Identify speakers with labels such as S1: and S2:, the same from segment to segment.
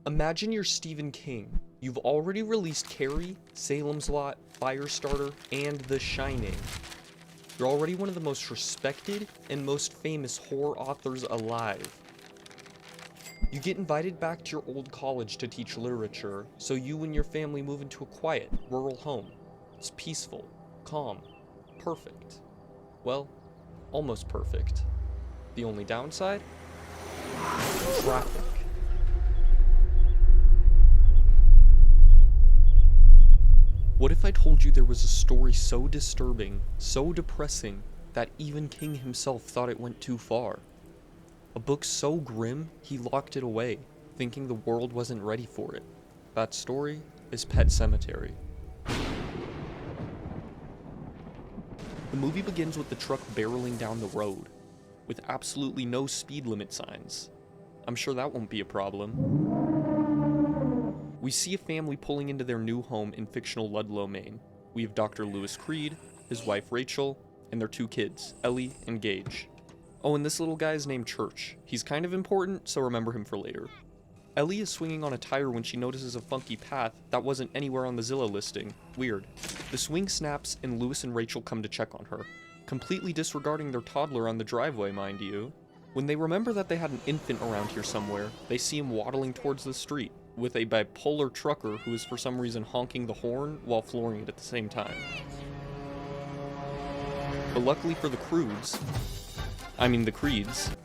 S1: Imagine you're Stephen King. You've already released Carrie, Salem's Lot, Firestarter, and The Shining. You're already one of the most respected and most famous horror authors alive. You get invited back to your old college to teach literature, so you and your family move into a quiet, rural home. It's peaceful, calm, perfect. Well, almost perfect. The only downside? Traffic. What if I told you there was a story so disturbing, so depressing, that even King himself thought it went too far? A book so grim, he locked it away, thinking the world wasn't ready for it. That story is Pet Sematary. The movie begins with the truck barreling down the road, with absolutely no speed limit signs. I'm sure that won't be a problem. We see a family pulling into their new home in fictional Ludlow, Maine. We have Dr. Lewis Creed, his wife Rachel, and their two kids, Ellie and Gage. Oh, and this little guy is named Church. He's kind of important, so remember him for later. Ellie is swinging on a tire when she notices a funky path that wasn't anywhere on the Zillow listing. Weird. The swing snaps and Lewis and Rachel come to check on her, completely disregarding their toddler on the driveway, mind you. When they remember that they had an infant around here somewhere, they see him waddling towards the street, with a bipolar trucker who is for some reason honking the horn while flooring it at the same time. But luckily for the Creeds,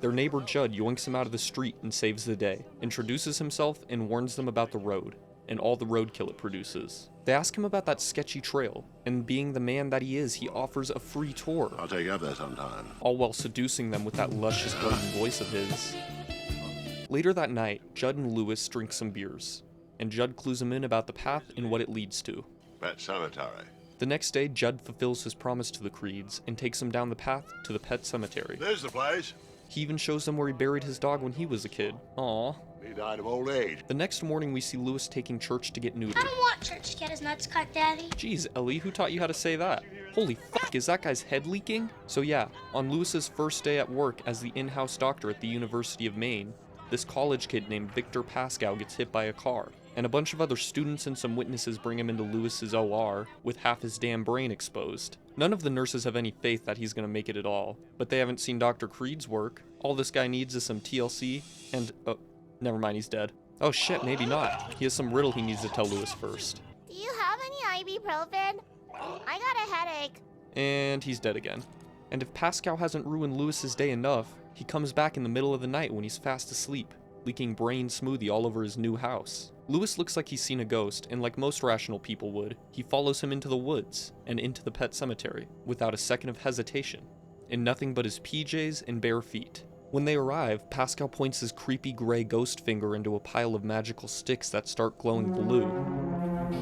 S1: their neighbor Judd yoinks him out of the street and saves the day, introduces himself and warns them about the road, and all the roadkill it produces. They ask him about that sketchy trail, and being the man that he is, he offers a free tour.
S2: I'll take you up there sometime.
S1: All while seducing them with that luscious golden voice of his. Later that night, Judd and Lewis drink some beers, and Judd clues him in about the path and what it leads to.
S2: Pet Cemetery.
S1: The next day, Judd fulfills his promise to the Creeds and takes them down the path to the pet cemetery.
S2: There's the place.
S1: He even shows them where he buried his dog when he was a kid. Aww.
S2: He died of old age.
S1: The next morning, we see Lewis taking Church to get neutered.
S3: I don't want Church to get his nuts cut, Daddy.
S1: Jeez, Ellie, who taught you how to say that? Holy fuck, is that guy's head leaking? So yeah, on Lewis's first day at work as the in-house doctor at the University of Maine, this college kid named Victor Pascal gets hit by a car, and a bunch of other students and some witnesses bring him into Lewis's OR with half his damn brain exposed. None of the nurses have any faith that he's gonna make it at all, but they haven't seen Dr. Creed's work. All this guy needs is some TLC, and never mind, he's dead. Oh shit, maybe not. He has some riddle he needs to tell Lewis first.
S3: Do you have any ibuprofen? I got a headache.
S1: And he's dead again. And if Pascal hasn't ruined Lewis's day enough, he comes back in the middle of the night when he's fast asleep, leaking brain smoothie all over his new house. Lewis looks like he's seen a ghost, and like most rational people would, he follows him into the woods and into the pet cemetery without a second of hesitation, in nothing but his PJs and bare feet. When they arrive, Pascal points his creepy gray ghost finger into a pile of magical sticks that start glowing blue.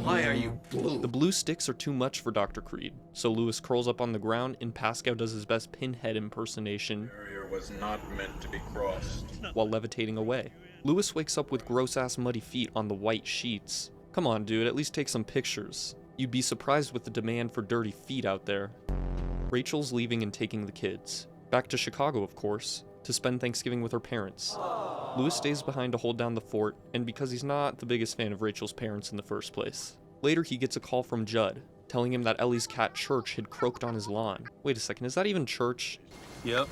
S4: Why are you blue?
S1: The blue sticks are too much for Dr. Creed, so Lewis curls up on the ground and Pascal does his best Pinhead impersonation
S4: Barrier was not meant to be crossed.
S1: while levitating away. Lewis wakes up with gross-ass muddy feet on the white sheets. Come on, dude, at least take some pictures. You'd be surprised with the demand for dirty feet out there. Rachel's leaving and taking the kids. Back to Chicago, of course, to spend Thanksgiving with her parents. Lewis stays behind to hold down the fort, and because he's not the biggest fan of Rachel's parents in the first place. Later, he gets a call from Judd, telling him that Ellie's cat Church had croaked on his lawn. Wait a second, is that even Church?
S5: Yep.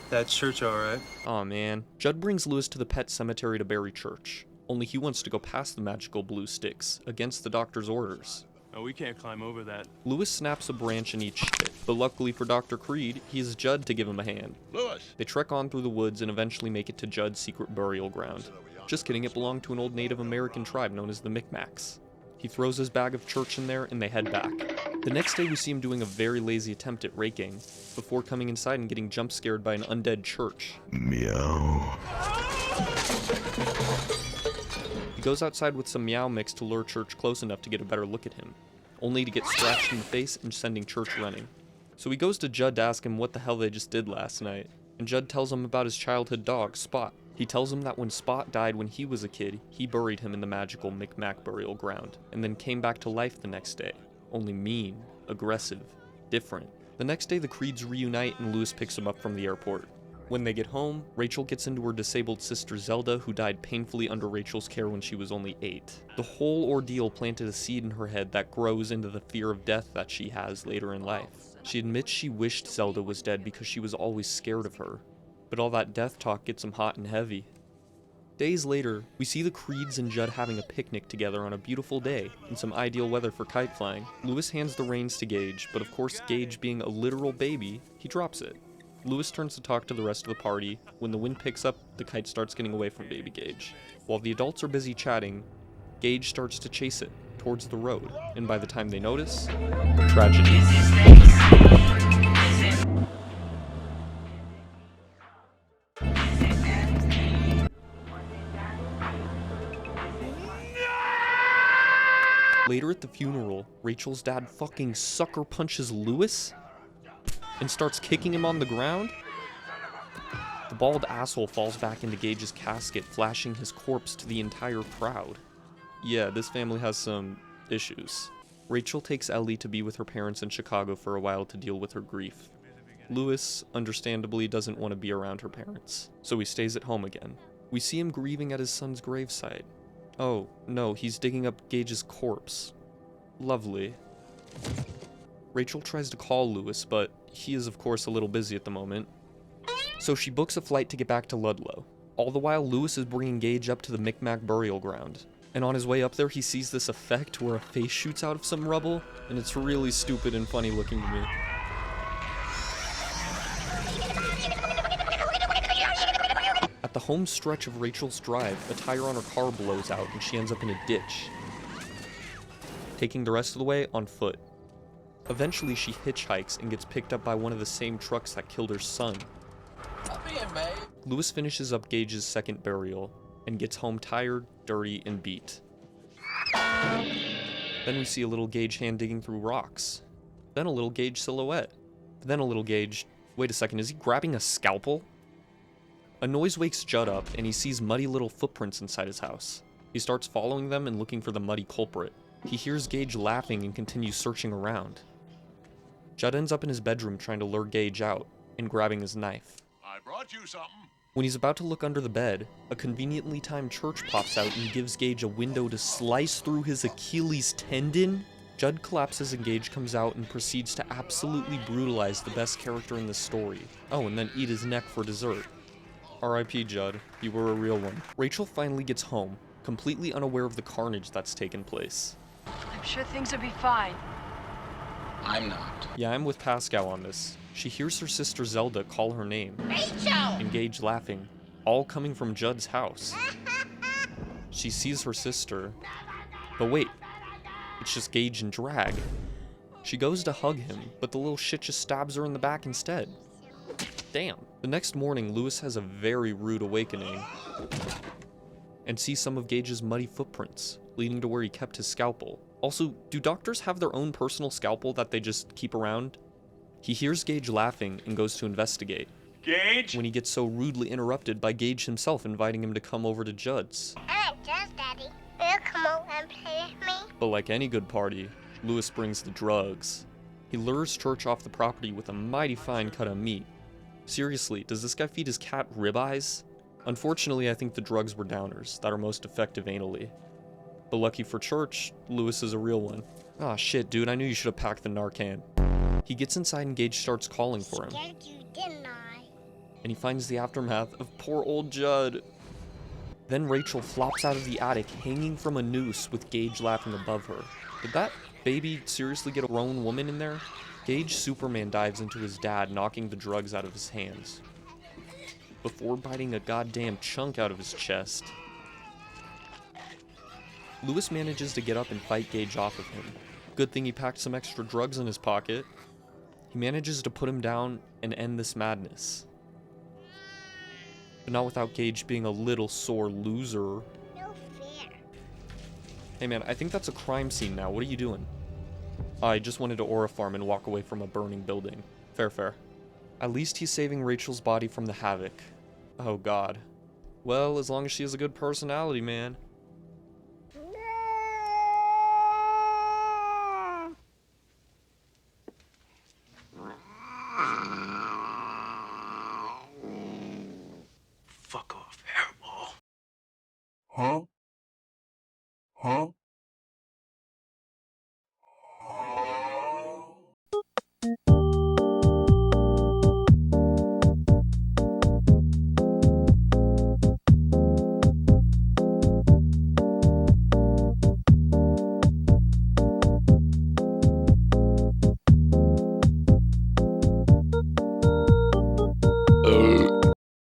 S5: That's Church, alright.
S1: Aw man. Judd brings Lewis to the pet cemetery to bury Church, only he wants to go past the magical blue sticks, against the doctor's orders.
S5: Oh, we can't climb over that.
S1: Lewis snaps a branch and eats shit, but luckily for Dr. Creed, he has Judd to give him a hand.
S2: Lewis.
S1: They trek on through the woods and eventually make it to Judd's secret burial ground. Just kidding, it belonged to an old Native American tribe known as the Micmacs. He throws his bag of Church in there and they head back. The next day we see him doing a very lazy attempt at raking, before coming inside and getting jump scared by an undead Church.
S2: Meow.
S1: He goes outside with some meow mix to lure Church close enough to get a better look at him, only to get scratched in the face and sending Church running. So he goes to Judd to ask him what the hell they just did last night, and Judd tells him about his childhood dog, Spot. He tells him that when Spot died when he was a kid, he buried him in the magical Micmac burial ground, and then came back to life the next day, only mean, aggressive, different. The next day the Creeds reunite and Lewis picks him up from the airport. When they get home, Rachel gets into her disabled sister Zelda, who died painfully under Rachel's care when she was only 8. The whole ordeal planted a seed in her head that grows into the fear of death that she has later in life. She admits she wished Zelda was dead because she was always scared of her. But all that death talk gets him hot and heavy. Days later, we see the Creeds and Judd having a picnic together on a beautiful day, in some ideal weather for kite flying. Lewis hands the reins to Gage, but of course Gage being a literal baby, he drops it. Lewis turns to talk to the rest of the party. When the wind picks up, the kite starts getting away from baby Gage. While the adults are busy chatting, Gage starts to chase it towards the road, and by the time they notice, tragedy. Later at the funeral, Rachel's dad fucking sucker punches Lewis and starts kicking him on the ground. The bald asshole falls back into Gage's casket, flashing his corpse to the entire crowd. Yeah, this family has some issues. Rachel takes Ellie to be with her parents in Chicago for a while to deal with her grief. Lewis, understandably, doesn't want to be around her parents, so he stays at home again. We see him grieving at his son's gravesite. Oh, no, he's digging up Gage's corpse. Lovely. Rachel tries to call Lewis, but he is of course a little busy at the moment. So she books a flight to get back to Ludlow. All the while, Lewis is bringing Gage up to the Micmac burial ground. And on his way up there, he sees this effect where a face shoots out of some rubble, and it's really stupid and funny looking to me. At the home stretch of Rachel's drive, a tire on her car blows out and she ends up in a ditch, taking the rest of the way on foot. Eventually, she hitchhikes and gets picked up by one of the same trucks that killed her son. Lewis finishes up Gage's second burial and gets home tired, dirty, and beat. Then we see a little Gage hand digging through rocks. Then a little Gage silhouette. Then a little Gage... Wait a second, is he grabbing a scalpel? A noise wakes Judd up, and he sees muddy little footprints inside his house. He starts following them and looking for the muddy culprit. He hears Gage laughing and continues searching around. Judd ends up in his bedroom trying to lure Gage out and grabbing his knife.
S2: I brought you something.
S1: When he's about to look under the bed, a conveniently timed church pops out and gives Gage a window to slice through his Achilles tendon. Judd collapses and Gage comes out and proceeds to absolutely brutalize the best character in the story. Oh, and then eat his neck for dessert. R.I.P. Judd, you were a real one. Rachel finally gets home, completely unaware of the carnage that's taken place.
S6: I'm sure things will be fine.
S4: I'm not.
S1: Yeah, I'm with Pascal on this. She hears her sister Zelda call her name.
S3: Rachel!
S1: And Gage laughing, all coming from Judd's house. She sees her sister, but wait, it's just Gage and Drag. She goes to hug him, but the little shit just stabs her in the back instead. Damn. The next morning, Lewis has a very rude awakening and sees some of Gage's muddy footprints, leading to where he kept his scalpel. Also, do doctors have their own personal scalpel that they just keep around? He hears Gage laughing and goes to investigate.
S5: Gage?
S1: When he gets so rudely interrupted by Gage himself inviting him to come over to Judd's.
S3: I'm just Daddy. Will you come over and play with me?
S1: But like any good party, Lewis brings the drugs. He lures Church off the property with a mighty fine cut of meat. Seriously, does this guy feed his cat ribeyes? Unfortunately, I think the drugs were downers that are most effective anally. But lucky for Church, Lewis is a real one. Aw, shit, dude, I knew you should have packed the Narcan. He gets inside and Gage starts calling for him.
S3: Scared you, didn't I?
S1: And he finds the aftermath of poor old Judd. Then Rachel flops out of the attic, hanging from a noose with Gage laughing above her. Did that baby seriously get a grown woman in there? Gage Superman dives into his dad, knocking the drugs out of his hands, before biting a goddamn chunk out of his chest. Lewis manages to get up and fight Gage off of him. Good thing he packed some extra drugs in his pocket. He manages to put him down and end this madness. But not without Gage being a little sore loser.
S3: No fear.
S1: Hey man, I think that's a crime scene now. What are you doing? I just wanted to aura farm and walk away from a burning building. Fair, fair. At least he's saving Rachel's body from the havoc. Oh god. Well, as long as she has a good personality, man.